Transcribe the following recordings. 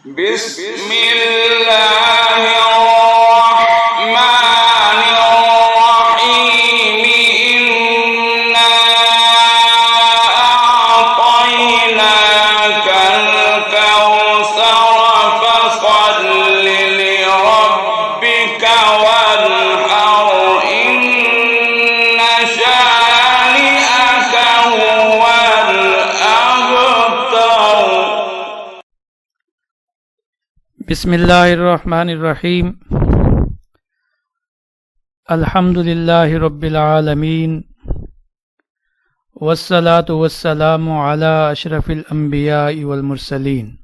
بسم اللہ الرحمن الرحیم انا اعطیناک الکوثر فصل لربک وانحر ان شانئک هو الابتر۔ بسم اللہ الرحمن الرحیم الحمد للہ رب العالمین والصلاة والسلام علی اشرف الانبیاء والمرسلین۔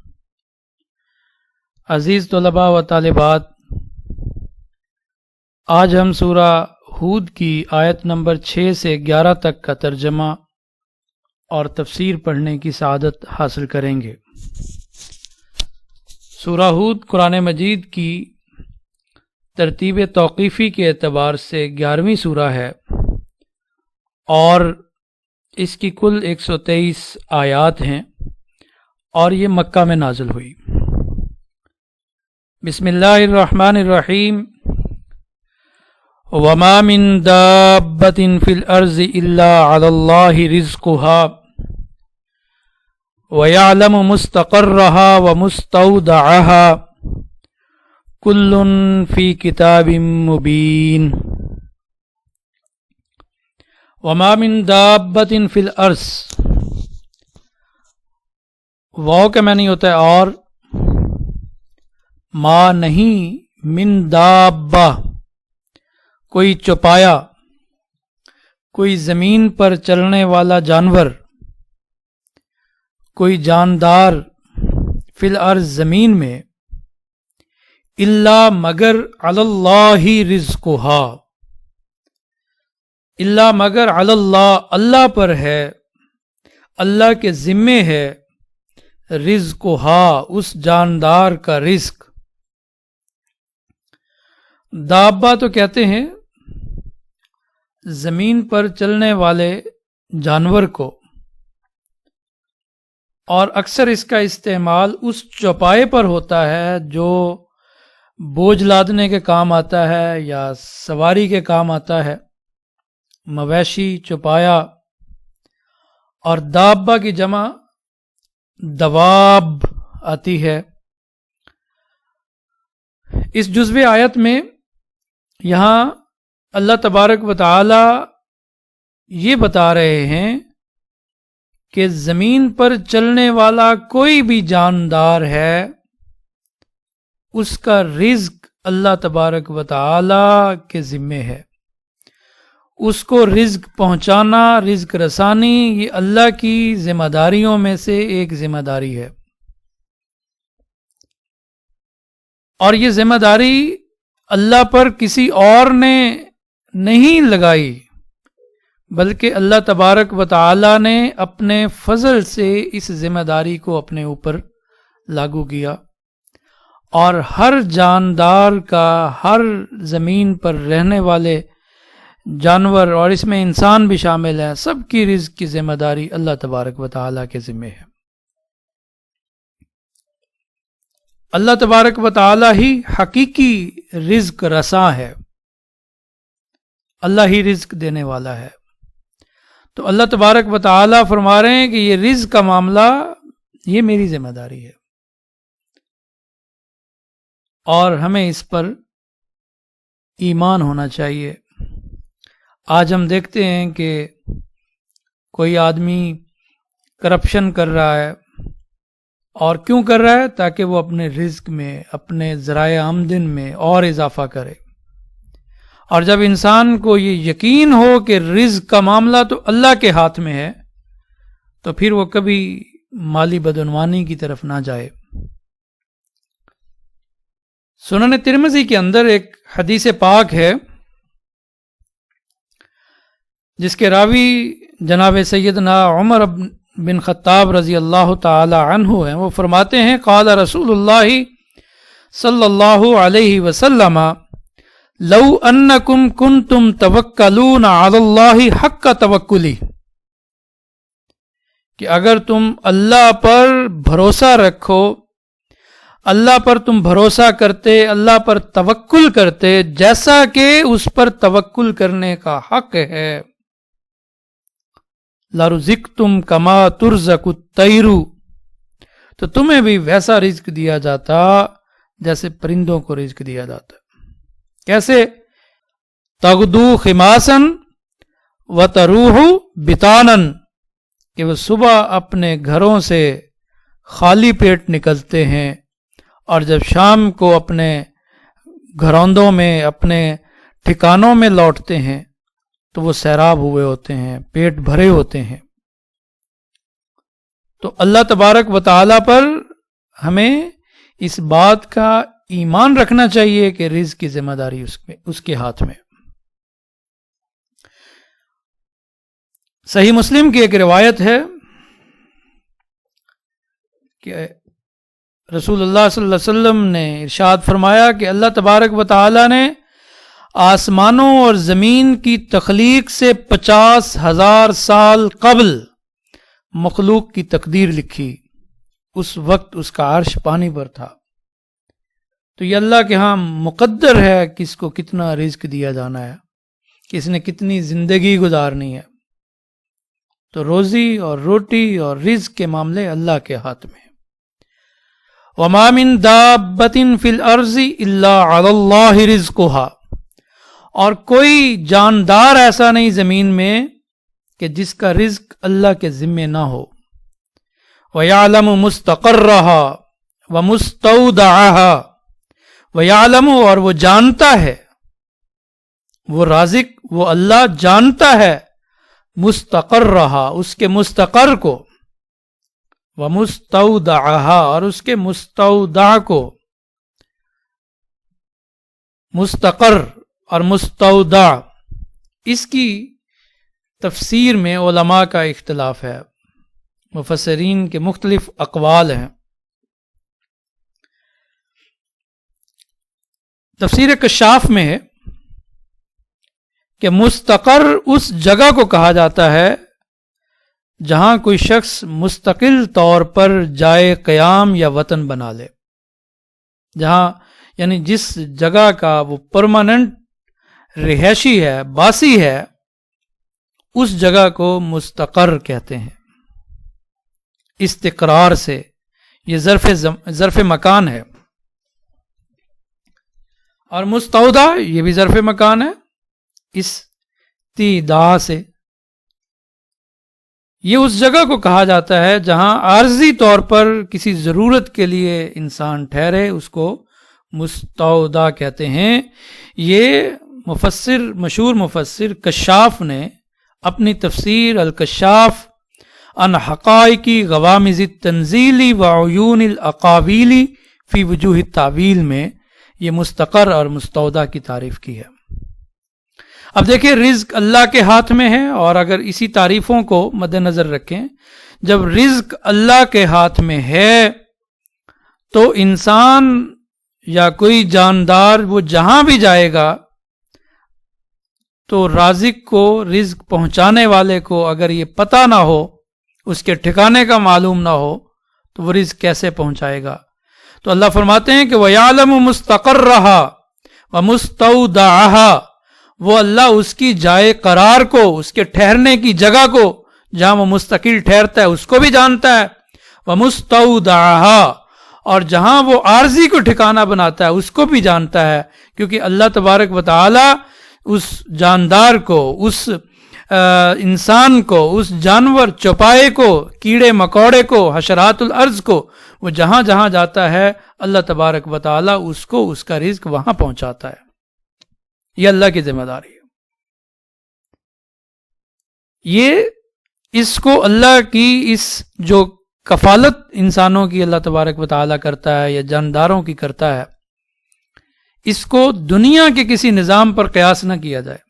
عزیز طلباء و طالبات، آج ہم سورہ ہود کی آیت نمبر 6 سے 11 تک کا ترجمہ اور تفسیر پڑھنے کی سعادت حاصل کریں گے۔ سورہ ہود قرآن مجید کی ترتیب توقیفی کے اعتبار سے 11ویں سورہ ہے اور اس کی کل 123 آیات ہیں اور یہ مکہ میں نازل ہوئی۔ بسم اللہ الرحمن الرحیم۔ وما من دابۃ فی الارض الا علی اللہ رزقها وَيَعْلَمُ مُسْتَقَرَّهَا وَمُسْتَوْدَعَهَا كُلٌّ فِي كِتَابٍ مُبِينٍ۔ وَمَا مِن دَابَّةٍ فِي الْأَرْضِ، واو کا معنی ہوتا ہے اور، ما نہیں، من دابہ کوئی چوپایا، کوئی زمین پر چلنے والا جانور، کوئی جاندار، فی الارض زمین میں، الا مگر علی اللہ رزقھا، الا مگر علی اللہ اللہ پر ہے، اللہ کے ذمے ہے، رزقھا اس جاندار کا رزق۔ دابہ تو کہتے ہیں زمین پر چلنے والے جانور کو، اور اکثر اس کا استعمال اس چوپائے پر ہوتا ہے جو بوجھ لادنے کے کام آتا ہے یا سواری کے کام آتا ہے، مویشی چوپایا۔ اور دابہ کی جمع دواب آتی ہے۔ اس جزوِ آیت میں یہاں اللہ تبارک و تعالی یہ بتا رہے ہیں کہ زمین پر چلنے والا کوئی بھی جاندار ہے، اس کا رزق اللہ تبارک و تعالی کے ذمے ہے۔ اس کو رزق پہنچانا، رزق رسانی، یہ اللہ کی ذمہ داریوں میں سے ایک ذمہ داری ہے، اور یہ ذمہ داری اللہ پر کسی اور نے نہیں لگائی، بلکہ اللہ تبارک و تعالی نے اپنے فضل سے اس ذمہ داری کو اپنے اوپر لاگو کیا، اور ہر جاندار کا، ہر زمین پر رہنے والے جانور، اور اس میں انسان بھی شامل ہے، سب کی رزق کی ذمہ داری اللہ تبارک و تعالی کے ذمے ہے۔ اللہ تبارک و تعالی ہی حقیقی رزق رساں ہے، اللہ ہی رزق دینے والا ہے۔ تو اللہ تبارک و تعالی فرما رہے ہیں کہ یہ رزق کا معاملہ یہ میری ذمہ داری ہے، اور ہمیں اس پر ایمان ہونا چاہیے۔ آج ہم دیکھتے ہیں کہ کوئی آدمی کرپشن کر رہا ہے، اور کیوں کر رہا ہے؟ تاکہ وہ اپنے رزق میں، اپنے ذرائع آمدن میں اور اضافہ کرے۔ اور جب انسان کو یہ یقین ہو کہ رزق کا معاملہ تو اللہ کے ہاتھ میں ہے، تو پھر وہ کبھی مالی بدعنوانی کی طرف نہ جائے۔ سنن ترمذی کے اندر ایک حدیث پاک ہے جس کے راوی جناب سیدنا عمر بن خطاب رضی اللہ تعالی عنہ ہیں۔ وہ فرماتے ہیں، قال رسول اللہ صلی اللہ علیہ وسلم لو انکم کنتم توکلون علی اللہ حق توکلی، کہ اگر تم اللہ پر بھروسہ رکھو، اللہ پر تم بھروسہ کرتے، اللہ پر توکل کرتے جیسا کہ اس پر توکل کرنے کا حق ہے۔ لَرُزِقْتُمْ كَمَا تُرْزَقُ الطَّيْرُ، تو تمہیں بھی ویسا رزق دیا جاتا جیسے پرندوں کو رزق دیا جاتا۔ کیسے؟ تغدو خماسن وتروح بطانن، کہ وہ صبح اپنے گھروں سے خالی پیٹ نکلتے ہیں اور جب شام کو اپنے گھروندوں میں، اپنے ٹھکانوں میں لوٹتے ہیں تو وہ سیراب ہوئے ہوتے ہیں، پیٹ بھرے ہوتے ہیں۔ تو اللہ تبارک و تعالی پر ہمیں اس بات کا ایمان رکھنا چاہیے کہ رزق کی ذمہ داری اس کے ہاتھ میں۔ صحیح مسلم کی ایک روایت ہے کہ رسول اللہ صلی اللہ علیہ وسلم نے ارشاد فرمایا کہ اللہ تبارک و تعالی نے آسمانوں اور زمین کی تخلیق سے 50,000 سال قبل مخلوق کی تقدیر لکھی۔ اس وقت اس کا عرش پانی پر تھا۔ تو یہ اللہ کے ہاں مقدر ہے کس کو کتنا رزق دیا جانا ہے، کس نے کتنی زندگی گزارنی ہے۔ تو روزی اور روٹی اور رزق کے معاملے اللہ کے ہاتھ میں۔ وَمَا مِن دَابَّةٍ فِي الْأَرْضِ إِلَّا عَلَى اللَّهِ رِزْقُهَا، اور کوئی جاندار ایسا نہیں زمین میں کہ جس کا رزق اللہ کے ذمے نہ ہو۔ وَيَعْلَمُ مُسْتَقَرَّهَا وَمُسْتَوْدَعَهَا، وَيَعْلَمُ، اور وہ جانتا ہے، وہ رازق، وہ اللہ جانتا ہے، مستقرها، اس کے مستقر کو، وَمُسْتَوْدَعَهَا، اور اس کے مستودع کو۔ مستقر اور مستودع، اس کی تفسیر میں علماء کا اختلاف ہے، مفسرین کے مختلف اقوال ہیں۔ تفسیر کشاف میں ہے کہ مستقر اس جگہ کو کہا جاتا ہے جہاں کوئی شخص مستقل طور پر جائے قیام یا وطن بنا لے، جہاں یعنی جس جگہ کا وہ پرماننٹ رہائشی ہے، باسی ہے، اس جگہ کو مستقر کہتے ہیں۔ استقرار سے، یہ ظرف مکان ہے، اور مستودع یہ بھی ظرف مکان ہے، استودع سے۔ یہ اس جگہ کو کہا جاتا ہے جہاں عارضی طور پر کسی ضرورت کے لیے انسان ٹھہرے، اس کو مستودع کہتے ہیں۔ یہ مشہور مفسر کشاف نے اپنی تفسیر الکشاف عن حقائق غوامض التنزیل وعیون الاقاویل فی وجوہ التاویل میں یہ مستقر اور مستودع کی تعریف کی ہے۔ اب دیکھیں، رزق اللہ کے ہاتھ میں ہے، اور اگر اسی تعریفوں کو مد نظر رکھیں، جب رزق اللہ کے ہاتھ میں ہے تو انسان یا کوئی جاندار وہ جہاں بھی جائے گا تو رازق کو، رزق پہنچانے والے کو اگر یہ پتہ نہ ہو، اس کے ٹھکانے کا معلوم نہ ہو، تو وہ رزق کیسے پہنچائے گا؟ تو اللہ فرماتے ہیں کہ وَيَعْلَمُ مُسْتَقَرَّهَا وَمُسْتَوْدَعَهَا، وہ اللہ اس کی جائے قرار کو، اس کے ٹھہرنے کی جگہ کو، جہاں وہ مستقل ٹھہرتا ہے، اس کو بھی جانتا ہے۔ وَمُسْتَوْدَعَهَا، اور جہاں وہ عارضی کو ٹھکانہ بناتا ہے اس کو بھی جانتا ہے، کیونکہ اللہ تبارک و تعالی اس جاندار کو، اس انسان کو، اس جانور چوپائے کو، کیڑے مکوڑے کو، حشرات الارض کو، وہ جہاں جہاں جاتا ہے اللہ تبارک و تعالی اس کو اس کا رزق وہاں پہنچاتا ہے۔ یہ اللہ کی ذمہ داری ہے۔ یہ اس کو اللہ کی اس جو کفالت انسانوں کی اللہ تبارک و تعالی کرتا ہے یا جانداروں کی کرتا ہے، اس کو دنیا کے کسی نظام پر قیاس نہ کیا جائے۔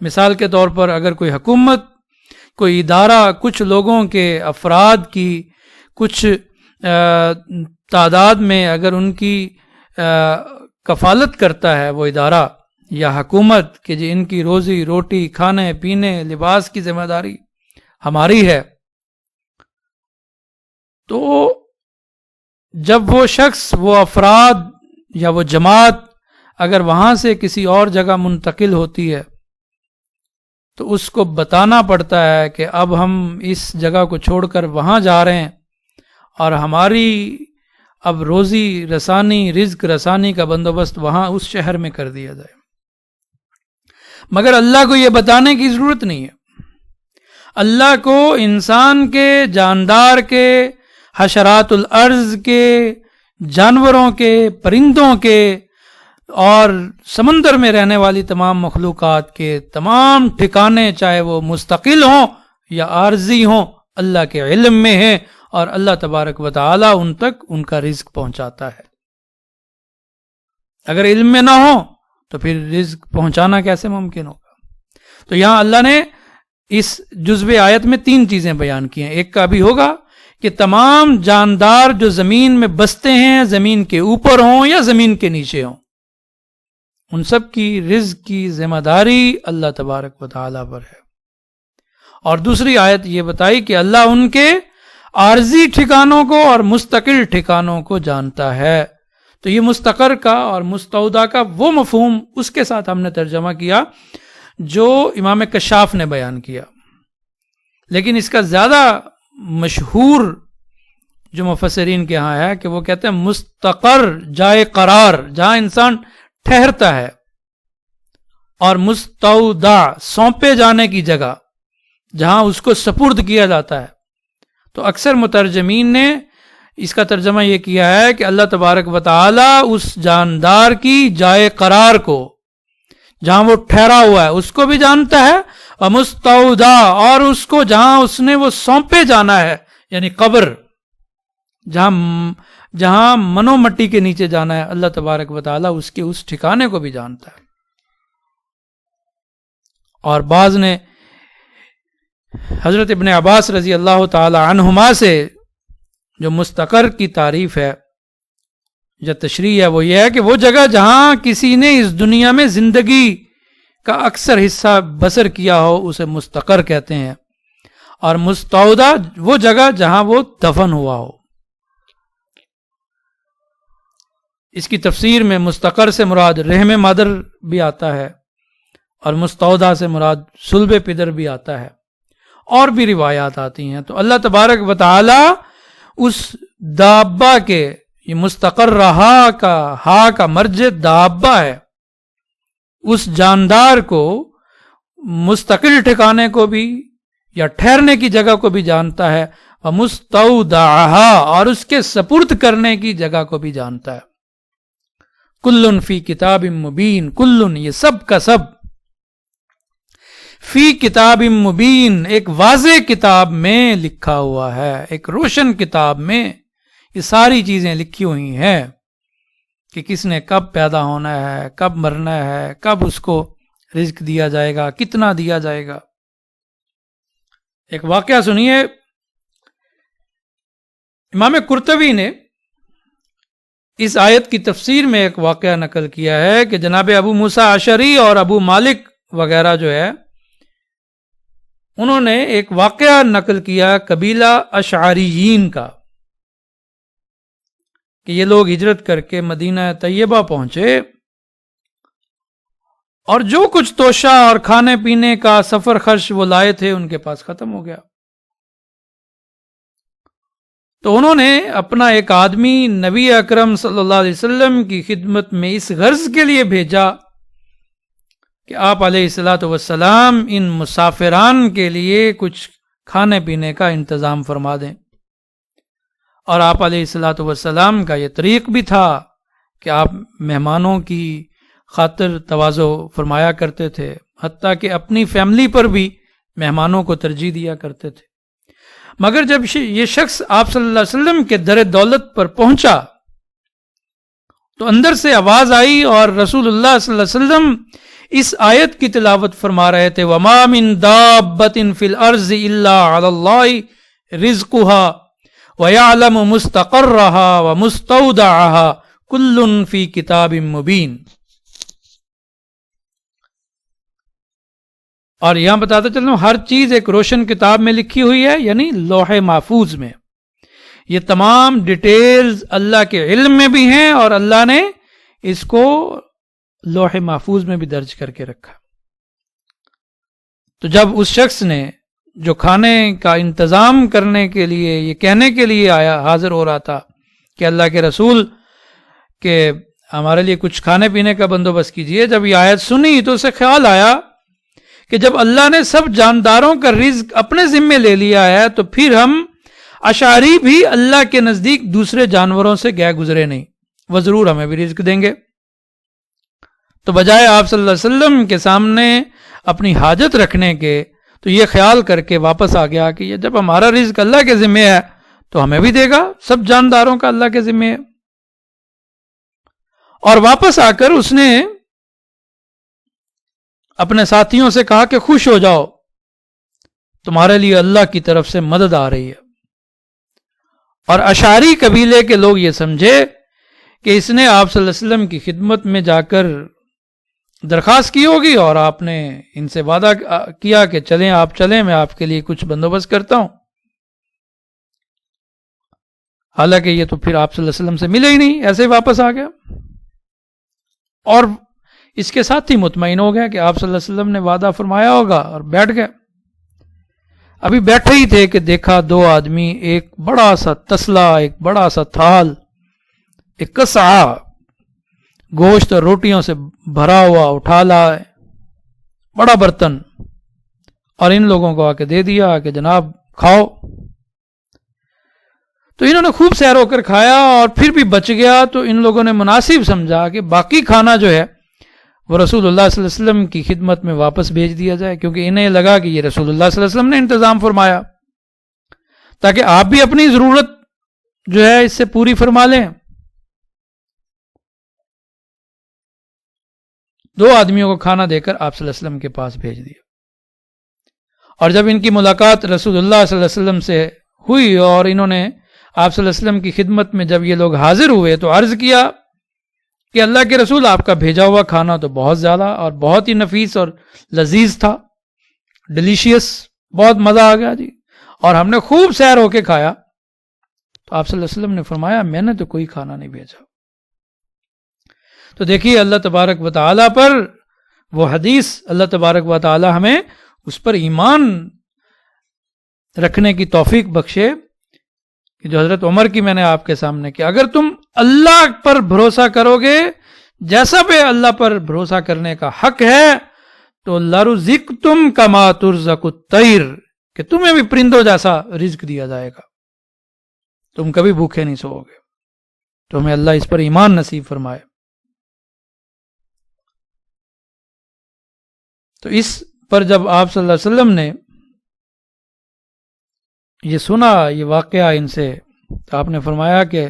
مثال کے طور پر اگر کوئی حکومت، کوئی ادارہ کچھ لوگوں کے، افراد کی کچھ تعداد میں اگر ان کی کفالت کرتا ہے وہ ادارہ یا حکومت کہ جی ان کی روزی روٹی، کھانے پینے، لباس کی ذمہ داری ہماری ہے، تو جب وہ شخص، وہ افراد یا وہ جماعت اگر وہاں سے کسی اور جگہ منتقل ہوتی ہے تو اس کو بتانا پڑتا ہے کہ اب ہم اس جگہ کو چھوڑ کر وہاں جا رہے ہیں اور ہماری اب روزی رسانی، رزق رسانی کا بندوبست وہاں اس شہر میں کر دیا جائے. مگر اللہ کو یہ بتانے کی ضرورت نہیں ہے. اللہ کو انسان کے، جاندار کے، حشرات الارض کے، جانوروں کے، پرندوں کے اور سمندر میں رہنے والی تمام مخلوقات کے تمام ٹھکانے، چاہے وہ مستقل ہوں یا عارضی ہوں، اللہ کے علم میں ہے، اور اللہ تبارک و تعالی ان تک ان کا رزق پہنچاتا ہے. اگر علم میں نہ ہو تو پھر رزق پہنچانا کیسے ممکن ہوگا؟ تو یہاں اللہ نے اس جزو آیت میں 3 چیزیں بیان کی ہیں. ایک کا بھی ہوگا کہ تمام جاندار جو زمین میں بستے ہیں، زمین کے اوپر ہوں یا زمین کے نیچے ہوں، ان سب کی رزق کی ذمہ داری اللہ تبارک و تعالی پر ہے. اور دوسری آیت یہ بتائی کہ اللہ ان کے عارضی ٹھکانوں کو اور مستقل ٹھکانوں کو جانتا ہے. تو یہ مستقر کا اور مستودع کا وہ مفہوم اس کے ساتھ ہم نے ترجمہ کیا جو امام کشاف نے بیان کیا. لیکن اس کا زیادہ مشہور جو مفسرین کے ہاں ہے کہ وہ کہتے ہیں مستقر، جائے قرار، جہاں انسان ٹھہرتا ہے، اور مستودع، سونپے جانے کی جگہ، جہاں اس کو سپرد کیا جاتا ہے. تو اکثر مترجمین نے اس کا ترجمہ یہ کیا ہے کہ اللہ تبارک و تعالی اس جاندار کی جائے قرار کو، جہاں وہ ٹھہرا ہوا ہے، اس کو بھی جانتا ہے، اور مستودع، اور اس کو جہاں اس نے وہ سونپے جانا ہے، یعنی قبر، جہاں منو مٹی کے نیچے جانا ہے، اللہ تبارک و تعالی اس کے اس ٹھکانے کو بھی جانتا ہے. اور بعض نے حضرت ابن عباس رضی اللہ تعالی عنہما سے جو مستقر کی تعریف ہے یا تشریح ہے، وہ یہ ہے کہ وہ جگہ جہاں کسی نے اس دنیا میں زندگی کا اکثر حصہ بسر کیا ہو اسے مستقر کہتے ہیں، اور مستودع وہ جگہ جہاں وہ دفن ہوا ہو. اس کی تفسیر میں مستقر سے مراد رحم مادر بھی آتا ہے، اور مستودع سے مراد صلب پدر بھی آتا ہے، اور بھی روایات آتی ہیں. تو اللہ تبارک و تعالی اس دابہ کے، یہ مستقر رہا کا ہا کا مرج دابہ ہے، اس جاندار کو مستقل ٹھکانے کو بھی یا ٹھہرنے کی جگہ کو بھی جانتا ہے، اور مستودعہا، اور اس کے سپرد کرنے کی جگہ کو بھی جانتا ہے. کلن فی کتاب مبین، کلن یہ سب کا سب، فی کتاب مبین ایک واضح کتاب میں لکھا ہوا ہے، ایک روشن کتاب میں یہ ساری چیزیں لکھی ہوئی ہیں کہ کس نے کب پیدا ہونا ہے، کب مرنا ہے، کب اس کو رزق دیا جائے گا، کتنا دیا جائے گا. ایک واقعہ سنیے، امام قرطبی نے اس آیت کی تفسیر میں ایک واقعہ نقل کیا ہے کہ جناب ابو موسیٰ اشعری اور ابو مالک وغیرہ جو ہے، انہوں نے ایک واقعہ نقل کیا قبیلہ اشعریین کا، کہ یہ لوگ ہجرت کر کے مدینہ طیبہ پہنچے، اور جو کچھ توشہ اور کھانے پینے کا سفر خرچ وہ لائے تھے ان کے پاس ختم ہو گیا. تو انہوں نے اپنا ایک آدمی نبی اکرم صلی اللہ علیہ وسلم کی خدمت میں اس غرض کے لیے بھیجا کہ آپ علیہ الصلاۃ والسلام ان مسافران کے لیے کچھ کھانے پینے کا انتظام فرما دیں. اور آپ علیہ الصلاۃ والسلام کا یہ طریق بھی تھا کہ آپ مہمانوں کی خاطر تواضع فرمایا کرتے تھے، حتیٰ کہ اپنی فیملی پر بھی مہمانوں کو ترجیح دیا کرتے تھے. مگر جب یہ شخص آپ صلی اللہ علیہ وسلم کے در دولت پر پہنچا تو اندر سے آواز آئی، اور رسول اللہ صلی اللہ علیہ وسلم اس آیت کی تلاوت فرما رہے تھے، وَمَا مِن دَابَّةٍ فِي الْأَرْضِ إِلَّا عَلَى اللَّهِ رِزْقُهَا وَيَعْلَمُ مُسْتَقَرَّهَا وَمُسْتَوْدَعَهَا كُلٌّ فِي كِتَابٍ مُبِينٍ. اور یہاں بتاتا چلوں ہر چیز ایک روشن کتاب میں لکھی ہوئی ہے، یعنی لوح محفوظ میں. یہ تمام ڈیٹیلز اللہ کے علم میں بھی ہیں اور اللہ نے اس کو لوح محفوظ میں بھی درج کر کے رکھا. تو جب اس شخص نے جو کھانے کا انتظام کرنے کے لیے یہ کہنے کے لیے آیا حاضر ہو رہا تھا کہ اللہ کے رسول کہ ہمارے لیے کچھ کھانے پینے کا بندوبست کیجئے، جب یہ آیت سنی تو اسے خیال آیا کہ جب اللہ نے سب جانداروں کا رزق اپنے ذمے لے لیا ہے تو پھر ہم اشعری بھی اللہ کے نزدیک دوسرے جانوروں سے گئے گزرے نہیں، وہ ضرور ہمیں بھی رزق دیں گے. تو بجائے آپ صلی اللہ علیہ وسلم کے سامنے اپنی حاجت رکھنے کے تو یہ خیال کر کے واپس آ گیا کہ یہ جب ہمارا رزق اللہ کے ذمے ہے تو ہمیں بھی دے گا، سب جانداروں کا اللہ کے ذمے ہے. اور واپس آ کر اس نے اپنے ساتھیوں سے کہا کہ خوش ہو جاؤ، تمہارے لیے اللہ کی طرف سے مدد آ رہی ہے. اور اشعری قبیلے کے لوگ یہ سمجھے کہ اس نے آپ صلی اللہ علیہ وسلم کی خدمت میں جا کر درخواست کی ہوگی اور آپ نے ان سے وعدہ کیا کہ چلیں آپ چلیں، میں آپ کے لیے کچھ بندوبست کرتا ہوں. حالانکہ یہ تو پھر آپ صلی اللہ علیہ وسلم سے ملے ہی نہیں، ایسے ہی واپس آ گیا. اور اس کے ساتھ ہی مطمئن ہو گیا کہ آپ صلی اللہ علیہ وسلم نے وعدہ فرمایا ہوگا اور بیٹھ گئے. ابھی بیٹھے ہی تھے کہ دیکھا دو آدمی، ایک بڑا سا تسلا، ایک بڑا سا تھال، ایک قصعہ گوشت اور روٹیوں سے بھرا ہوا اٹھا لایا، بڑا برتن، اور ان لوگوں کو آ کے دے دیا کہ جناب کھاؤ. تو انہوں نے خوب سیر ہو کر کھایا اور پھر بھی بچ گیا. تو ان لوگوں نے مناسب سمجھا کہ باقی کھانا جو ہے وہ رسول اللہ صلی اللہ علیہ وسلم کی خدمت میں واپس بھیج دیا جائے، کیونکہ انہیں لگا کہ یہ رسول اللہ صلی اللہ علیہ وسلم نے انتظام فرمایا، تاکہ آپ بھی اپنی ضرورت جو ہے اس سے پوری فرما لیں. دو آدمیوں کو کھانا دے کر آپ صلی اللہ علیہ وسلم کے پاس بھیج دیا. اور جب ان کی ملاقات رسول اللہ صلی اللہ علیہ وسلم سے ہوئی اور انہوں نے آپ صلی اللہ علیہ وسلم کی خدمت میں جب یہ لوگ حاضر ہوئے تو عرض کیا کہ اللہ کے رسول آپ کا بھیجا ہوا کھانا تو بہت زیادہ اور بہت ہی نفیس اور لذیذ تھا، ڈیلیشیس، بہت مزہ آ گیا جی، اور ہم نے خوب سیر ہو کے کھایا. تو آپ صلی اللہ علیہ وسلم نے فرمایا میں نے تو کوئی کھانا نہیں بھیجا. تو دیکھیے اللہ تبارک و تعالیٰ پر وہ حدیث، اللہ تبارک و تعالیٰ ہمیں اس پر ایمان رکھنے کی توفیق بخشے کہ جو حضرت عمر کی میں نے آپ کے سامنے کہ اگر تم اللہ پر بھروسہ کرو گے جیسا پہ اللہ پر بھروسہ کرنے کا حق ہے تو لرزقتم کما ترزق الطیر، کہ تمہیں بھی پرندوں جیسا رزق دیا جائے گا، تم کبھی بھوکے نہیں سو گے. تو ہمیں اللہ اس پر ایمان نصیب فرمائے. تو اس پر جب آپ صلی اللہ علیہ وسلم نے یہ سنا یہ واقعہ ان سے، تو آپ نے فرمایا کہ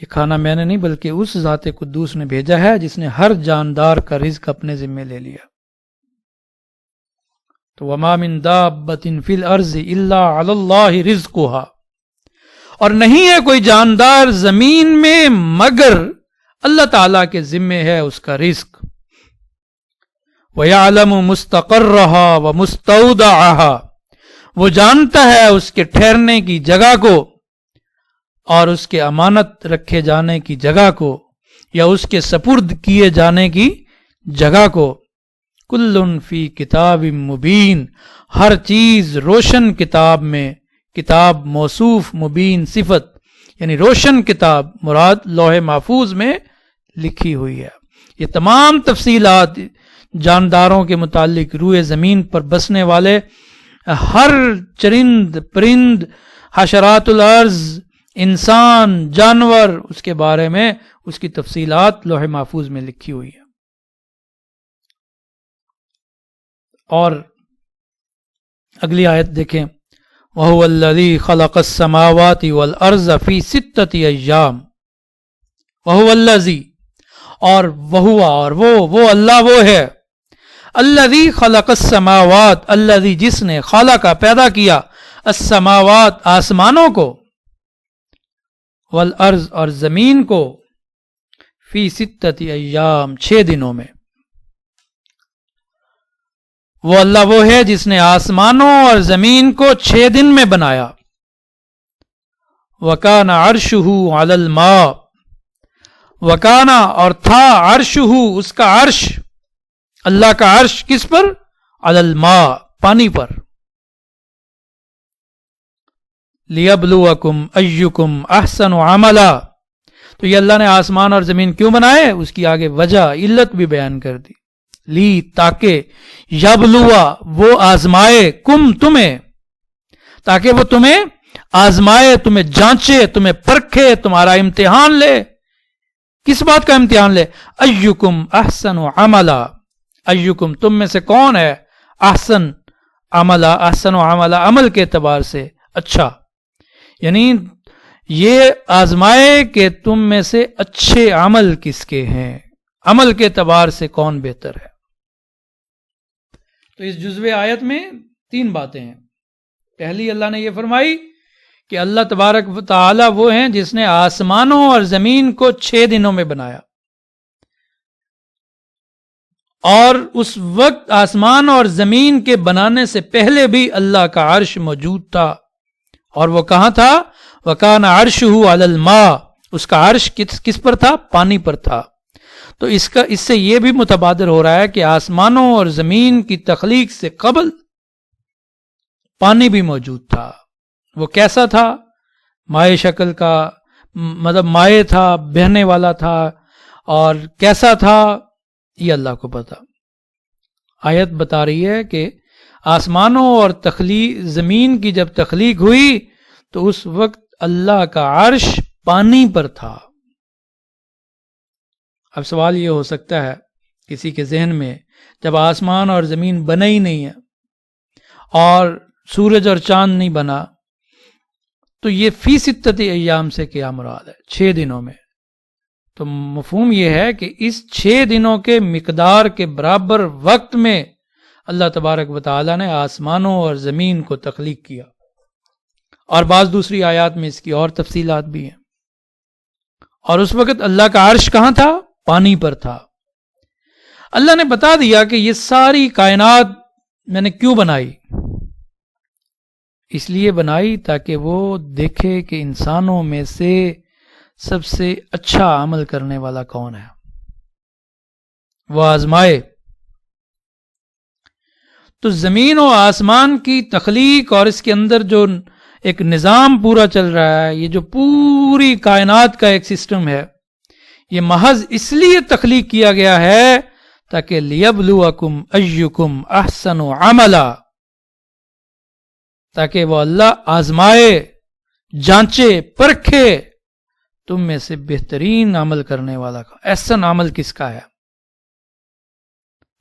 یہ کھانا میں نے نہیں بلکہ اس ذات قدوس نے بھیجا ہے جس نے ہر جاندار کا رزق اپنے ذمے لے لیا. تو وما من دابۃ فی الارض الا علی اللہ رزقها، اور نہیں ہے کوئی جاندار زمین میں مگر اللہ تعالی کے ذمے ہے اس کا رزق. وَيَعْلَمُ مُسْتَقَرَّهَا وَمُسْتَوْدَعَهَا، وہ جانتا ہے اس کے ٹھہرنے کی جگہ کو اور اس کے امانت رکھے جانے کی جگہ کو یا اس کے سپرد کیے جانے کی جگہ کو. کُلٌّ فی کتاب مبین، ہر چیز روشن کتاب میں، کتاب موصوف، مبین صفت، یعنی روشن کتاب مراد لوح محفوظ میں لکھی ہوئی ہے. یہ تمام تفصیلات جانداروں کے متعلق، روئے زمین پر بسنے والے ہر چرند پرند، حشرات الارض، انسان، جانور، اس کے بارے میں اس کی تفصیلات لوح محفوظ میں لکھی ہوئی ہے. اور اگلی آیت دیکھیں، وَهُوَ الَّذِي خَلَقَ السَّمَاوَاتِ وَالْأَرْضَ فِي سِتَّةِ أَيَّامٍ. وَهُوَ الَّذِي، اور وَهُوَ، اور وہ اللہ وہ ہے، الَّذِي خَلَقَ السَّمَاوَاتِ، الَّذِي جس نے خلق پیدا کیا، السماوات آسمانوں کو، والارض اور زمین کو، فی ستۃ ایام 6 دنوں میں. وہ اللہ وہ ہے جس نے آسمانوں اور زمین کو 6 دن میں بنایا. وکان عرشہ علی الماء، وکانا اور تھا عرشہ اس کا عرش، اللہ کا عرش کس پر؟ علی الماء پانی پر. لیبلوکم ایکم احسن عملا، تو یہ اللہ نے آسمان اور زمین کیوں بنائے؟ اس کی آگے وجہ علت بھی بیان کر دی. لی تاکہ، یبلوا وہ آزمائے، کم تمہیں، تاکہ وہ تمہیں آزمائے، تمہیں جانچے، تمہیں پرکھے، تمہارا امتحان لے. کس بات کا امتحان لے؟ ایکم احسن عملا، ایکم تم میں سے کون ہے احسن عملا، احسن عملا عمل کے اعتبار سے اچھا، یعنی یہ آزمائے کہ تم میں سے اچھے عمل کس کے ہیں، عمل کے اعتبار سے کون بہتر ہے. تو اس جزوے آیت میں 3 باتیں ہیں. پہلی اللہ نے یہ فرمائی کہ اللہ تبارک و تعالی وہ ہیں جس نے آسمانوں اور زمین کو 6 دنوں میں بنایا، اور اس وقت آسمان اور زمین کے بنانے سے پہلے بھی اللہ کا عرش موجود تھا. اور وہ کہاں تھا؟ وَكَانَ عَرْشُهُ عَلَى الْمَاءِ، اس کا عرش کس پر تھا؟ پانی پر تھا. تو اس سے یہ بھی متبادر ہو رہا ہے کہ آسمانوں اور زمین کی تخلیق سے قبل پانی بھی موجود تھا. وہ کیسا تھا؟ مائع شکل کا، مطلب مائع تھا، بہنے والا تھا، اور کیسا تھا یہ اللہ کو پتا. آیت بتا رہی ہے کہ آسمانوں اور زمین کی جب تخلیق ہوئی تو اس وقت اللہ کا عرش پانی پر تھا. اب سوال یہ ہو سکتا ہے کسی کے ذہن میں، جب آسمان اور زمین بنا ہی نہیں ہے اور سورج اور چاند نہیں بنا، تو یہ فی 6 ایام سے کیا مراد ہے؟ 6 دنوں میں. تو مفہوم یہ ہے کہ اس 6 دنوں کے مقدار کے برابر وقت میں اللہ تبارک و تعالی نے آسمانوں اور زمین کو تخلیق کیا. اور بعض دوسری آیات میں اس کی اور تفصیلات بھی ہیں. اور اس وقت اللہ کا عرش کہاں تھا؟ پانی پر تھا. اللہ نے بتا دیا کہ یہ ساری کائنات میں نے کیوں بنائی. اس لیے بنائی تاکہ وہ دیکھے کہ انسانوں میں سے سب سے اچھا عمل کرنے والا کون ہے، وہ آزمائے. تو زمین و آسمان کی تخلیق اور اس کے اندر جو ایک نظام پورا چل رہا ہے، یہ جو پوری کائنات کا ایک سسٹم ہے، یہ محض اس لیے تخلیق کیا گیا ہے تاکہ لیبلوکم ایکم احسن عملا، تاکہ وہ اللہ آزمائے، جانچے، پرکھے تم میں سے بہترین عمل کرنے والا کا، احسن عمل کس کا ہے،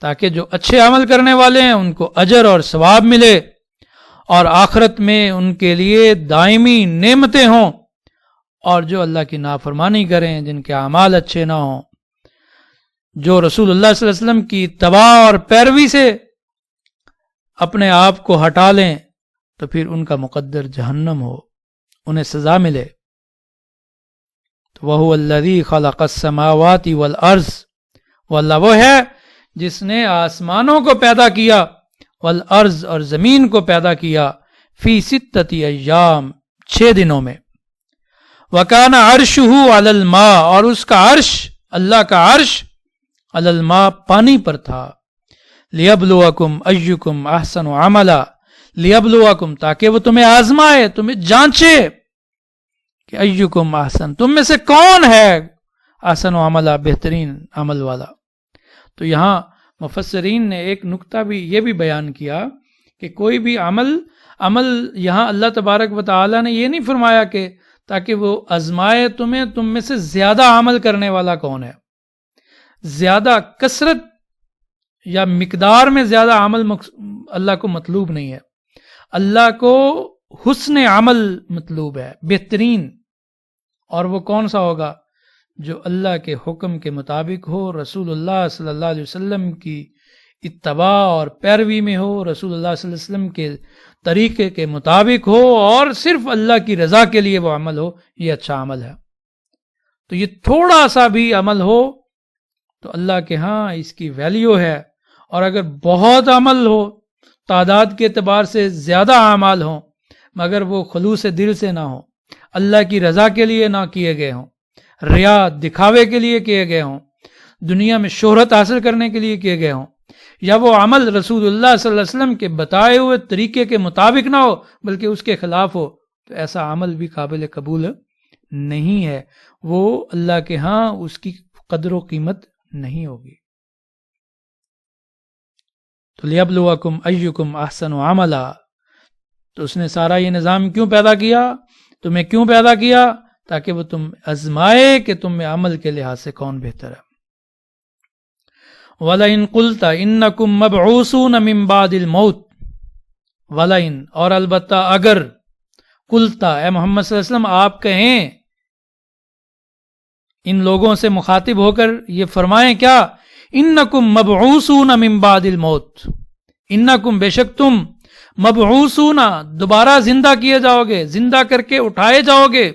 تاکہ جو اچھے عمل کرنے والے ہیں ان کو اجر اور ثواب ملے، اور آخرت میں ان کے لیے دائمی نعمتیں ہوں. اور جو اللہ کی نافرمانی کریں، جن کے اعمال اچھے نہ ہوں، جو رسول اللہ صلی اللہ علیہ وسلم کی اتباع اور پیروی سے اپنے آپ کو ہٹا لیں، تو پھر ان کا مقدر جہنم ہو، انہیں سزا ملے. تو وَهُوَ الَّذِي خَلَقَ السَّمَاوَاتِ وَالْأَرْضِ، وہ اللہ وہ ہے جس نے آسمانوں کو پیدا کیا، والارض اور زمین کو پیدا کیا، فی 6 ایام 6 دنوں میں. وکان عرشہ علی الماء، اور اس کا عرش، اللہ کا عرش، علی الماء پانی پر تھا. لیبلوکم ایکم احسن عملا، لیبلوکم تاکہ وہ تمہیں آزمائے، تمہیں جانچے کہ ایکم احسن، تم میں سے کون ہے احسن عملا، بہترین عمل والا. تو یہاں مفسرین نے ایک نکتہ بھی یہ بھی بیان کیا کہ کوئی بھی عمل یہاں اللہ تبارک و تعالی نے یہ نہیں فرمایا کہ تاکہ وہ آزمائے تمہیں، تم میں سے زیادہ عمل کرنے والا کون ہے. زیادہ کثرت یا مقدار میں زیادہ عمل اللہ کو مطلوب نہیں ہے. اللہ کو حسن عمل مطلوب ہے، بہترین. اور وہ کون سا ہوگا؟ جو اللہ کے حکم کے مطابق ہو، رسول اللہ صلی اللہ علیہ وسلم کی اتباع اور پیروی میں ہو، رسول اللہ صلی اللہ علیہ وسلم کے طریقے کے مطابق ہو، اور صرف اللہ کی رضا کے لیے وہ عمل ہو. یہ اچھا عمل ہے. تو یہ تھوڑا سا بھی عمل ہو تو اللہ کے ہاں اس کی ویلیو ہے. اور اگر بہت عمل ہو، تعداد کے اعتبار سے زیادہ اعمال ہوں، مگر وہ خلوص دل سے نہ ہو، اللہ کی رضا کے لیے نہ کیے گئے ہوں، ریا دکھاوے کے لیے کیے گئے ہوں، دنیا میں شہرت حاصل کرنے کے لیے کیے گئے ہوں، یا وہ عمل رسول اللہ صلی اللہ علیہ وسلم کے بتائے ہوئے طریقے کے مطابق نہ ہو بلکہ اس کے خلاف ہو، تو ایسا عمل بھی قابل قبول نہیں ہے، وہ اللہ کے ہاں اس کی قدر و قیمت نہیں ہوگی۔ تو لیبلوکم ایکم احسن عملا، تو اس نے سارا یہ نظام کیوں پیدا کیا، تمہیں کیوں پیدا کیا؟ تاکہ وہ تم آزمائے کہ تم میں عمل کے لحاظ سے کون بہتر ہے۔ وَلَئِن قُلْتَ إِنَّكُمْ مَبْعُوثُونَ مِن بَعْدِ الْمَوْتِ، وَلَئِن اور البتہ اگر، قلتا اے محمد صلی اللہ علیہ وسلم آپ کہیں، ان لوگوں سے مخاطب ہو کر یہ فرمائیں کیا، انکم مبعوثون من بعد الموت، انکم بے شک تم، مبعوثون دوبارہ زندہ کیے جاؤ گے، زندہ کر کے اٹھائے جاؤ گے،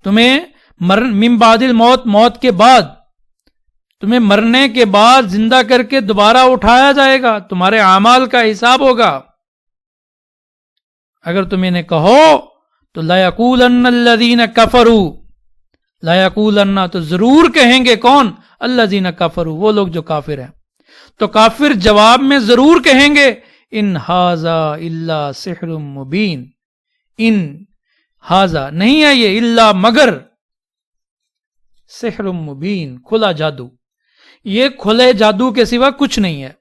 تمہیں من بعد الموت، موت کے بعد، تمہیں مرنے کے بعد زندہ کر کے دوبارہ اٹھایا جائے گا، تمہارے اعمال کا حساب ہوگا۔ اگر تم انہیں کہو تو لَيَقُولَنَّ الَّذِينَ كَفَرُوا، لَيَقُولَنَّ تو ضرور کہیں گے کون، الَّذِينَ كَفَرُوا وہ لوگ جو کافر ہیں، تو کافر جواب میں ضرور کہیں گے ان ھذا الا سحر مبین، ان ھذا نہیں ہے یہ، الا مگر، سحر مبین کھلا جادو، یہ کھلے جادو کے سوا کچھ نہیں ہے۔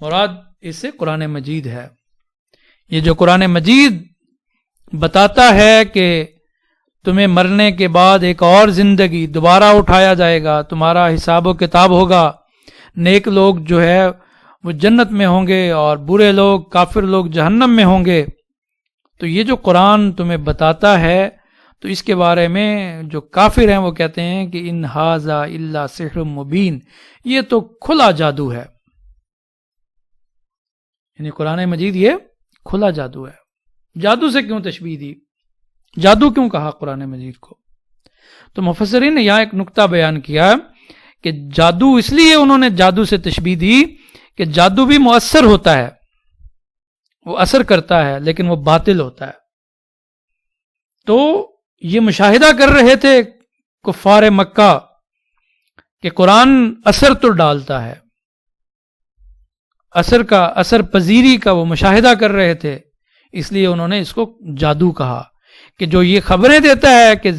مراد اس سے قرآن مجید ہے، یہ جو قرآن مجید بتاتا ہے کہ تمہیں مرنے کے بعد ایک اور زندگی دوبارہ اٹھایا جائے گا، تمہارا حساب و کتاب ہوگا، نیک لوگ جو ہے وہ جنت میں ہوں گے اور برے لوگ کافر لوگ جہنم میں ہوں گے، تو یہ جو قرآن تمہیں بتاتا ہے تو اس کے بارے میں جو کافر ہیں وہ کہتے ہیں کہ ان ھذا الا سحر مبین، یہ تو کھلا جادو ہے، یعنی قرآن مجید یہ کھلا جادو ہے۔ جادو سے کیوں تشبیہ دی، جادو کیوں کہا قرآن مجید کو؟ تو مفسرین نے یہاں ایک نقطہ بیان کیا کہ جادو اس لیے انہوں نے جادو سے تشبیہ دی کہ جادو بھی مؤثر ہوتا ہے، وہ اثر کرتا ہے لیکن وہ باطل ہوتا ہے۔ تو یہ مشاہدہ کر رہے تھے کفار مکہ کہ قرآن اثر تو ڈالتا ہے، اثر پذیری کا وہ مشاہدہ کر رہے تھے، اس لیے انہوں نے اس کو جادو کہا، کہ جو یہ خبریں دیتا ہے کہ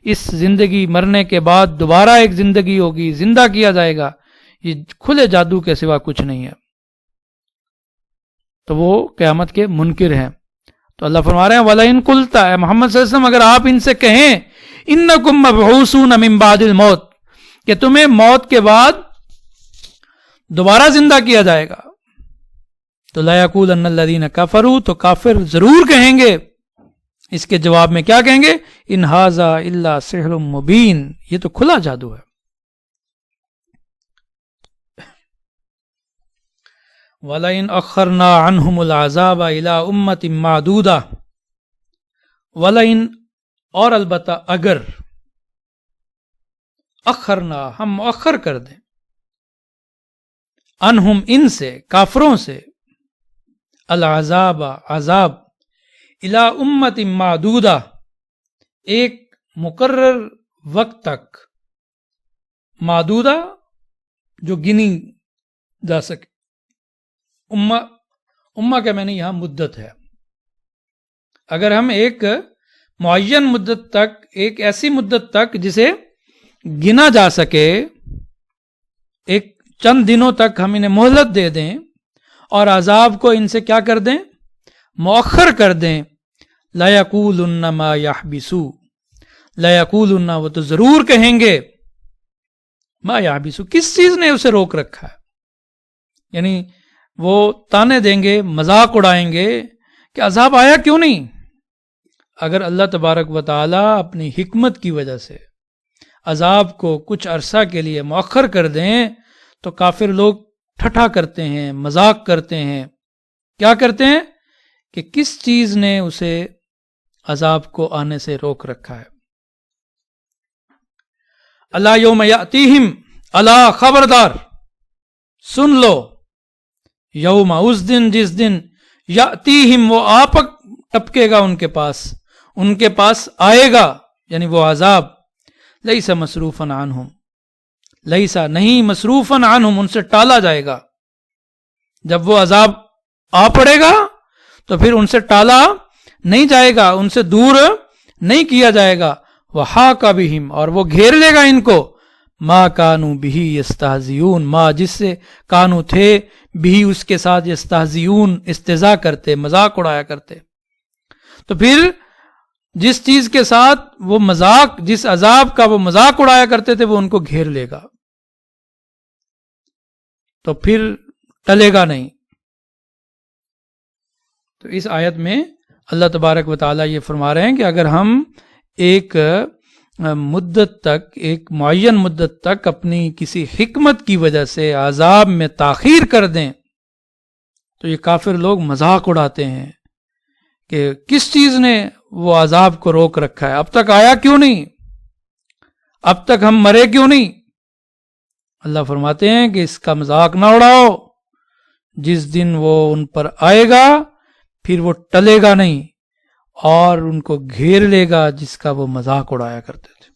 اس زندگی مرنے کے بعد دوبارہ ایک زندگی ہوگی، زندہ کیا جائے گا، یہ کھلے جادو کے سوا کچھ نہیں ہے، تو وہ قیامت کے منکر ہیں۔ تو اللہ فرما رہے ہیں وَلَئِن قُلْتَ، اے محمد صلی اللہ علیہ وسلم اگر آپ ان سے کہیں اِنَّكُمْ مَبْعُوثُونَ مِن بَعْدِ الْمَوْتِ، کہ تمہیں موت کے بعد دوبارہ زندہ کیا جائے گا، تو لَيَقُولَنَّ الَّذِينَ كَفَرُوا تو کافر ضرور کہیں گے، اس کے جواب میں کیا کہیں گے، ان ھذا الا سحر مبین، یہ تو کھلا جادو ہے۔ وَلَئِنْ أَخَّرْنَا عَنْهُمُ الْعَذَابَ إِلَىٰ أُمَّةٍ مَّعْدُودَةٍ، وَلَئِنْ اور البتہ اگر، اخرنا ہم مؤخر کر دیں، عنہم ان سے، کافروں سے، العذاب عذاب، الی امت معدودہ ایک مقرر وقت تک، معدودہ جو گنی جا سکے، امہ کا معنی یہاں مدت ہے، اگر ہم ایک معین مدت تک، ایک ایسی مدت تک جسے گنا جا سکے، ایک چند دنوں تک ہم انہیں مہلت دے دیں اور عذاب کو ان سے کیا کر دیں، مؤخر کر دیں، لَيَقُولُنَّ مَا يَحْبِسُ، لَيَقُولُنَّ وہ تو ضرور کہیں گے، ما يحبسو کس چیز نے اسے روک رکھا ہے، یعنی وہ تانے دیں گے، مذاق اڑائیں گے کہ عذاب آیا کیوں نہیں۔ اگر اللہ تبارک و تعالی اپنی حکمت کی وجہ سے عذاب کو کچھ عرصہ کے لیے مؤخر کر دیں تو کافر لوگ ٹھٹھا کرتے ہیں، مذاق کرتے ہیں، کیا کرتے ہیں کہ کس چیز نے اسے عذاب کو آنے سے روک رکھا ہے۔ اللہ یوم یاتیہم، اللہ خبردار سن لو، یوم اس دن جس دن یاتیہم وہ ٹپکے گا ان کے پاس آئے گا، یعنی وہ عذاب، لیسا مصروفن عنہم، لیسا نہیں، مصروفن عنہم، ان سے ٹالا جائے گا. جب وہ عذاب آ پڑے گا تو پھر ان سے ٹالا نہیں جائے گا، ان سے دور نہیں کیا جائے گا. وحاق بہم، اور وہ گھیر لے گا ان کو، ما کانوا بہ یستہزئون، ما جس سے کانو تھے، بھی اس کے ساتھ، یستہزئون استہزاء کرتے، مذاق اڑایا کرتے. تو پھر جس چیز کے ساتھ وہ مذاق، جس عذاب کا وہ مذاق اڑایا کرتے تھے، وہ ان کو گھیر لے گا، تو پھر ٹلے گا نہیں. تو اس آیت میں اللہ تبارک و تعالیٰ یہ فرما رہے ہیں کہ اگر ہم ایک مدت تک، ایک معین مدت تک اپنی کسی حکمت کی وجہ سے عذاب میں تاخیر کر دیں، تو یہ کافر لوگ مذاق اڑاتے ہیں کہ کس چیز نے وہ عذاب کو روک رکھا ہے، اب تک آیا کیوں نہیں، اب تک ہم مرے کیوں نہیں. اللہ فرماتے ہیں کہ اس کا مذاق نہ اڑاؤ، جس دن وہ ان پر آئے گا پھر وہ ٹلے گا نہیں اور ان کو گھیر لے گا جس کا وہ مذاق اڑایا کرتے تھے.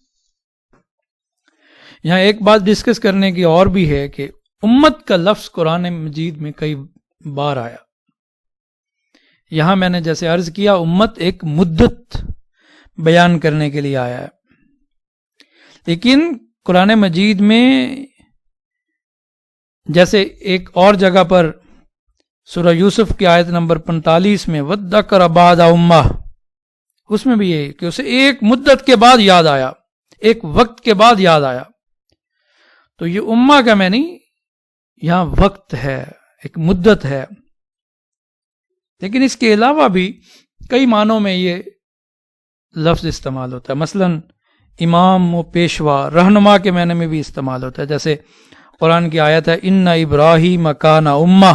یہاں ایک بات ڈسکس کرنے کی اور بھی ہے کہ امت کا لفظ قرآن مجید میں کئی بار آیا. یہاں میں نے جیسے عرض کیا، امت ایک مدت بیان کرنے کے لیے آیا ہے، لیکن قرآن مجید میں جیسے ایک اور جگہ پر سورہ یوسف کی آیت نمبر 45 میں وَذَّكَرَ بَعْدَ أُمَّةٍ، اس میں بھی یہ کہ اسے ایک مدت کے بعد یاد آیا، ایک وقت کے بعد یاد آیا. تو یہ امہ کا میں نہیں، یہاں وقت ہے، ایک مدت ہے. لیکن اس کے علاوہ بھی کئی معنوں میں یہ لفظ استعمال ہوتا ہے. مثلا امام و پیشوا، رہنما کے معنی میں بھی استعمال ہوتا ہے. جیسے قرآن کی آیت ہے ان ابراہیم کان امہ،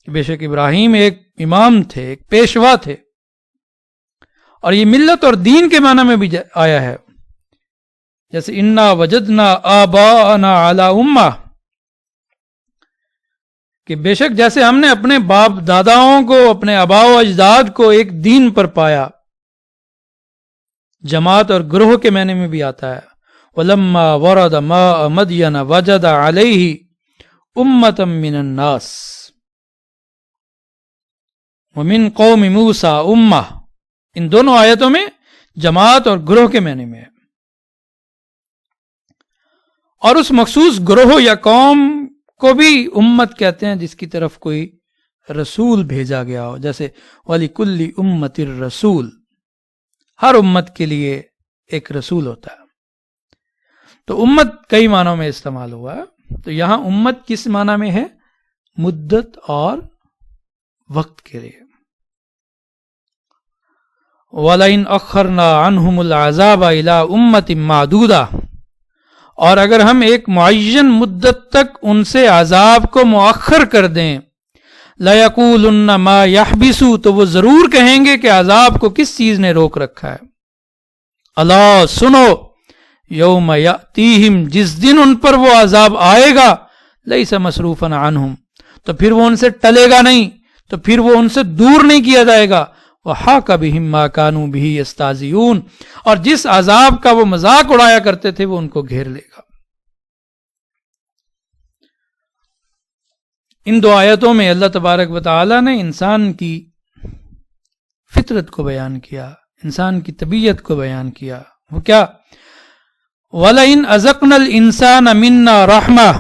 بے شک ابراہیم ایک امام تھے، ایک پیشوا تھے. اور یہ ملت اور دین کے معنی میں بھی آیا ہے. جیسے انا وجدنا آباءنا علی امہ، کہ بے شک جیسے ہم نے اپنے باپ داداؤں کو، اپنے آباء و اجداد کو ایک دین پر پایا. جماعت اور گروہ کے معنی میں بھی آتا ہے. وَلَمَّا وَرَدَ مَاءَ مَدْيَنَ وَجَدَ عَلَيْهِ أُمَّةً مِّنَ النَّاسِ وَمِن قَوْمِ مُوسَىٰ أُمَّةً. ان دونوں آیتوں میں جماعت اور گروہ کے معنی میں ہے. اور اس مخصوص گروہ یا قوم کو بھی امت کہتے ہیں جس کی طرف کوئی رسول بھیجا گیا ہو. جیسے وَلِكُلِّ أُمَّةٍ الرَّسُولُ، ہر امت کے لیے ایک رسول ہوتا ہے. تو امت کئی معنوں میں استعمال ہوا ہے. تو یہاں امت کس معنی میں ہے؟ مدت اور وقت کے لیے. وَلَئِنْ أَخَّرْنَا عَنْهُمُ الْعَذَابَ إِلَىٰ أُمَّةٍ مَّعْدُودَةٍ، اور اگر ہم ایک معین مدت تک ان سے عذاب کو مؤخر کر دیں، لَيَقُولُنَّ مَا يَحْبِسُ، تو وہ ضرور کہیں گے کہ عذاب کو کس چیز نے روک رکھا ہے. الا سنو، یوم یأتیہم، جس دن ان پر وہ عذاب آئے گا، لیس مصروفا عنہم، تو پھر وہ ان سے ٹلے گا نہیں، تو پھر وہ ان سے دور نہیں کیا جائے گا. وحاق بہم ما کانوا بہ یستہزئون، اور جس عذاب کا وہ مذاق اڑایا کرتے تھے وہ ان کو گھیر لے گا. ان دو آیتوں میں اللہ تبارک و تعالی نے انسان کی فطرت کو بیان کیا، انسان کی طبیعت کو بیان کیا. وہ کیا؟ وَلَئِنْ أَذَقْنَا الْإِنسَانَ مِنَّا رَحْمَةً،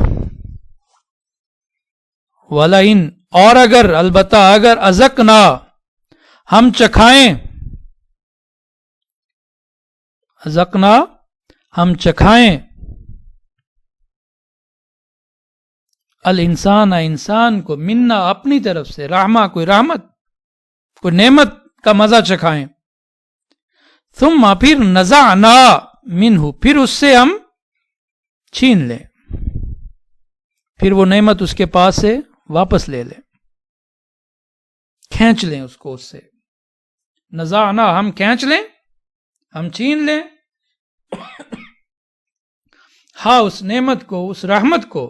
وَلَئِنْ، اور اگر، البتہ اگر، اذقنا، ہم چکھائیں، اذقنا، ہم چکھائیں، الانسان، انسان کو، منا، اپنی طرف سے، رحمہ، کوئی رحمت، کوئی نعمت کا مزہ چکھائیں، ثم، پھر، نزعنا منہ، پھر اس سے ہم چھین لیں، پھر وہ نعمت اس کے پاس سے واپس لے لیں، کھینچ لیں اس کو، اس سے. نزعنا، ہم کھینچ لیں، ہم چھین لیں، ہاں، اس نعمت کو، اس رحمت کو،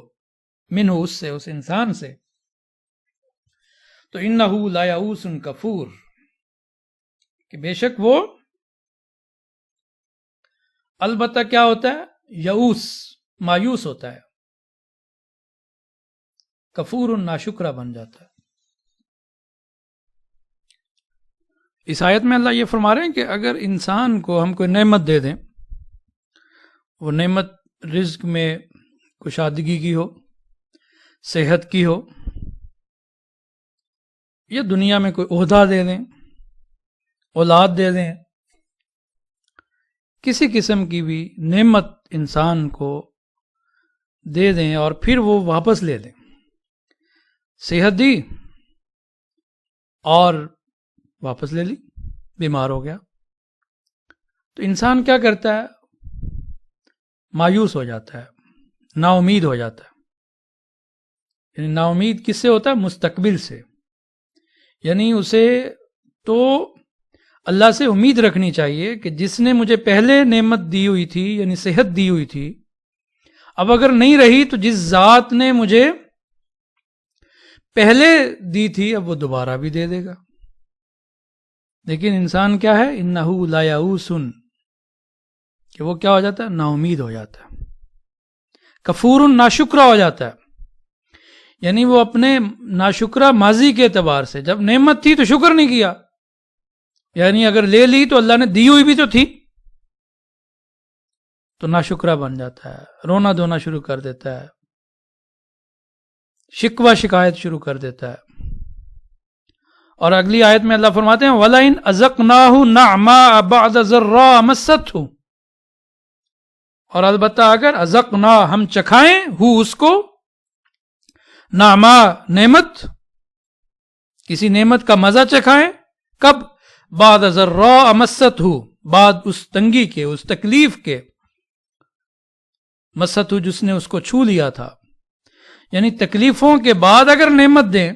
منہ، اس سے، اس انسان سے. تو انہ لیئوس کفور، کہ بے شک وہ البتہ کیا ہوتا ہے، یئوس، مایوس ہوتا ہے، کفور ناشکرا بن جاتا ہے۔ اس آیت میں اللہ یہ فرما رہے ہیں کہ اگر انسان کو ہم کوئی نعمت دے دیں، وہ نعمت رزق میں کشادگی کی ہو، صحت کی ہو، یا دنیا میں کوئی عہدہ دے دیں، اولاد دے دیں، کسی قسم کی بھی نعمت انسان کو دے دیں اور پھر وہ واپس لے لیں، صحت دی اور واپس لے لی، بیمار ہو گیا، تو انسان کیا کرتا ہے، مایوس ہو جاتا ہے، نا امید ہو جاتا ہے۔ یعنی نا امید کس سے ہوتا ہے؟ مستقبل سے، یعنی اسے تو اللہ سے امید رکھنی چاہیے کہ جس نے مجھے پہلے نعمت دی ہوئی تھی، یعنی صحت دی ہوئی تھی، اب اگر نہیں رہی تو جس ذات نے مجھے پہلے دی تھی اب وہ دوبارہ بھی دے دے گا۔ لیکن انسان کیا ہے، انہو لا یئوس، کہ وہ کیا ہو جاتا ہے، نا امید ہو جاتا ہے، کفور ناشکرا ہو جاتا ہے۔ یعنی وہ اپنے ناشکرا ماضی کے اعتبار سے، جب نعمت تھی تو شکر نہیں کیا، یعنی اگر لے لی تو اللہ نے دی ہوئی بھی تو تھی، تو ناشکرا بن جاتا ہے، رونا دھونا شروع کر دیتا ہے، شکوہ شکایت شروع کر دیتا ہے۔ اور اگلی آیت میں اللہ فرماتے ہیں وَلَئِنْ أَذَقْنَاهُ نَعْمَاءَ بَعْدَ ضَرَّاءَ مَسَّتْهُ، اور البتہ اگر اذقنا، ہم چکھائیں، ہو اس کو، نعما، نعمت، کسی نعمت کا مزہ چکھائیں، کب؟ بعد ضراء مستہ، بعد اس تنگی کے، اس تکلیف کے، مستہ جس نے اس کو چھو لیا تھا، یعنی تکلیفوں کے بعد اگر نعمت دیں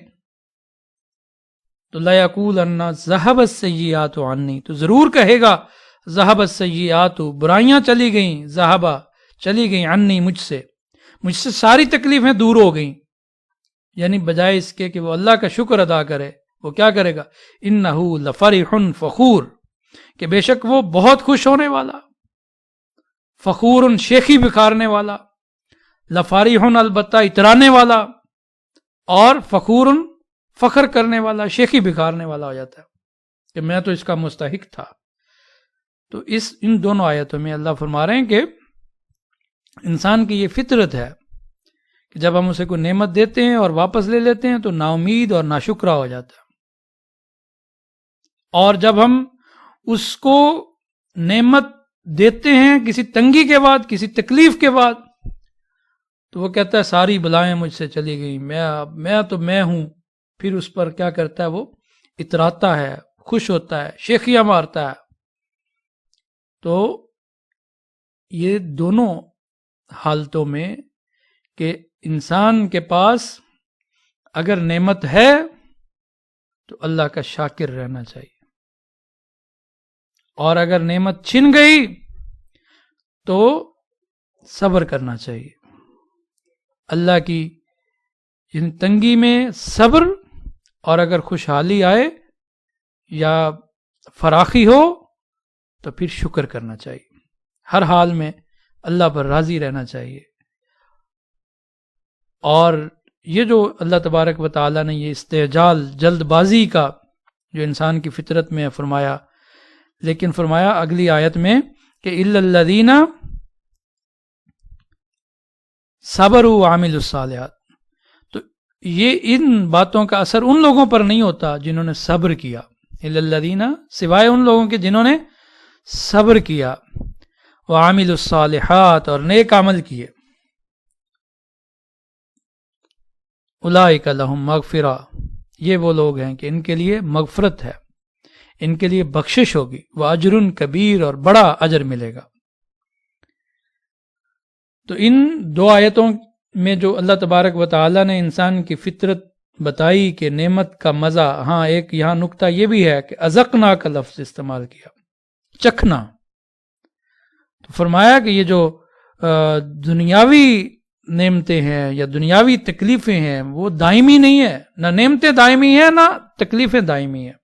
تو لَيَقُولَنَّ ذَهَبَ السَّيِّئَاتُ عَنِّي، تو ضرور کہے گا ذَهَبَ السَّيِّئَاتُ، برائیاں چلی گئیں، ذَهَبَ چلی گئیں، عَنِّي، مجھ سے ساری تکلیفیں دور ہو گئیں۔ یعنی بجائے اس کے کہ وہ اللہ کا شکر ادا کرے، وہ کیا کرے گا، اِنَّهُ لَفَرِحٌ فَخُورٌ، کہ بے شک وہ بہت خوش ہونے والا، فخور، شیخی بکھارنے والا، لفارح، البتہ اترانے والا، اور فخور، فخر کرنے والا، شیخی بکھارنے والا ہو جاتا ہے کہ میں تو اس کا مستحق تھا۔ تو ان دونوں آیتوں میں اللہ فرما رہے ہیں کہ انسان کی یہ فطرت ہے کہ جب ہم اسے کوئی نعمت دیتے ہیں اور واپس لے لیتے ہیں تو نا امید اور ناشکرا ہو جاتا ہے، اور جب ہم اس کو نعمت دیتے ہیں کسی تنگی کے بعد، کسی تکلیف کے بعد، تو وہ کہتا ہے ساری بلائیں مجھ سے چلی گئیں، میں تو میں ہوں، پھر اس پر کیا کرتا ہے، وہ اتراتا ہے، خوش ہوتا ہے، شیخیاں مارتا ہے۔ تو یہ دونوں حالتوں میں کہ انسان کے پاس اگر نعمت ہے تو اللہ کا شاکر رہنا چاہیے، اور اگر نعمت چھن گئی تو صبر کرنا چاہیے۔ اللہ کی ان تنگی میں صبر، اور اگر خوشحالی آئے یا فراخی ہو تو پھر شکر کرنا چاہیے، ہر حال میں اللہ پر راضی رہنا چاہیے۔ اور یہ جو اللہ تبارک و تعالیٰ نے یہ استعجال، جلد بازی کا جو انسان کی فطرت میں فرمایا، لیکن فرمایا اگلی آیت میں کہ إِلَّا الَّذِينَ صَبَرُوا وَعَمِلُوا الصَّالِحَاتِ، تو یہ ان باتوں کا اثر ان لوگوں پر نہیں ہوتا جنہوں نے صبر کیا، إِلَّا الَّذِينَ، سوائے ان لوگوں کے جنہوں نے صبر کیا، وَعَمِلُوا الصَّالِحَاتِ، اور نیک عمل کیے، اولئک لہم مغفرہ، یہ وہ لوگ ہیں کہ ان کے لیے مغفرت ہے، ان کے لیے بخشش ہوگی، وَأَجْرٌ کبیر، اور بڑا اجر ملے گا۔ تو ان دو آیتوں میں جو اللہ تبارک و تعالیٰ نے انسان کی فطرت بتائی کہ نعمت کا مزہ، ہاں ایک یہاں نکتہ یہ بھی ہے کہ اذقنا کا لفظ استعمال کیا، چکھنا، تو فرمایا کہ یہ جو دنیاوی نعمتیں ہیں یا دنیاوی تکلیفیں ہیں وہ دائمی نہیں ہیں، نہ نعمتیں دائمی ہیں نہ تکلیفیں دائمی ہیں،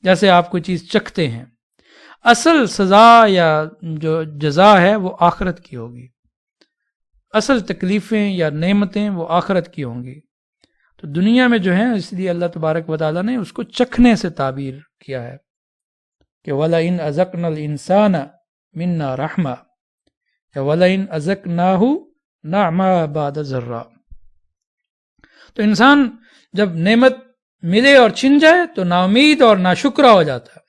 جیسے آپ کوئی چیز چکھتے ہیں، اصل سزا یا جو جزا ہے وہ آخرت کی ہوگی، اصل تکلیفیں یا نعمتیں وہ آخرت کی ہوں گی۔ تو دنیا میں جو ہیں، اس لیے اللہ تبارک و تعالیٰ نے اس کو چکھنے سے تعبیر کیا ہے کہ وَلَئِنْ أَذَقْنَا الْإِنسَانَ مِنَّا رَحْمَةً یا وَلَئِنْ أَذَقْنَاهُ نَعْمَةً بَعْدَ ضَرَّةٍ۔ تو انسان جب نعمت ملے اور چھن جائے تو نا امید اور ناشکرا ہو جاتا ہے،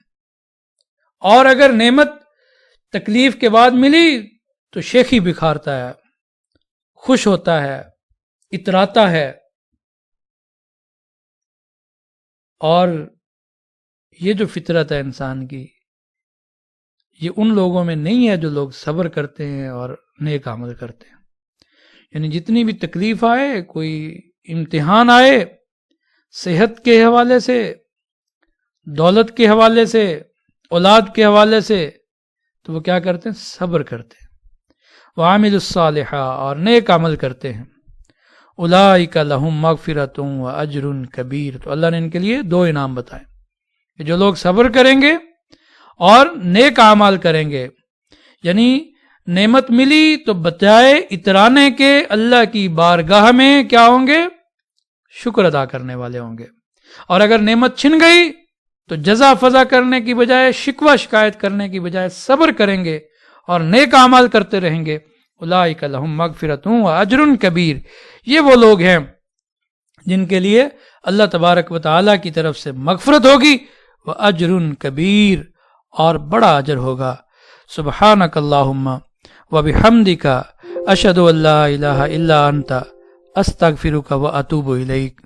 اور اگر نعمت تکلیف کے بعد ملی تو شیخی بکھارتا ہے، خوش ہوتا ہے، اتراتا ہے۔ اور یہ جو فطرت ہے انسان کی، یہ ان لوگوں میں نہیں ہے جو لوگ صبر کرتے ہیں اور نیک عمل کرتے ہیں۔ یعنی جتنی بھی تکلیف آئے، کوئی امتحان آئے، صحت کے حوالے سے، دولت کے حوالے سے، اولاد کے حوالے سے، تو وہ کیا کرتے ہیں؟ صبر کرتے ہیں۔ وعامل الصالحہ، اور نیک عمل کرتے ہیں۔ اولئک لہم مغفرۃ واجر کبیر، تو اللہ نے ان کے لیے 2 انعام بتائے کہ جو لوگ صبر کریں گے اور نیک اعمال کریں گے، یعنی نعمت ملی تو بجائے اترانے کے اللہ کی بارگاہ میں کیا ہوں گے؟ شکر ادا کرنے والے ہوں گے۔ اور اگر نعمت چھن گئی تو جزا فضا کرنے کی بجائے، شکوہ شکایت کرنے کی بجائے صبر کریں گے اور نیک اعمال کرتے رہیں گے۔ اولئک لہم مغفرۃ واجر کبیر، یہ وہ لوگ ہیں جن کے لیے اللہ تبارک و تعالیٰ کی طرف سے مغفرت ہوگی، واجر کبیر، اور بڑا اجر ہوگا۔ سبحانک اللہم وبحمدک اشہد ان لا الہ الا انت استغفرک واتوب الیک۔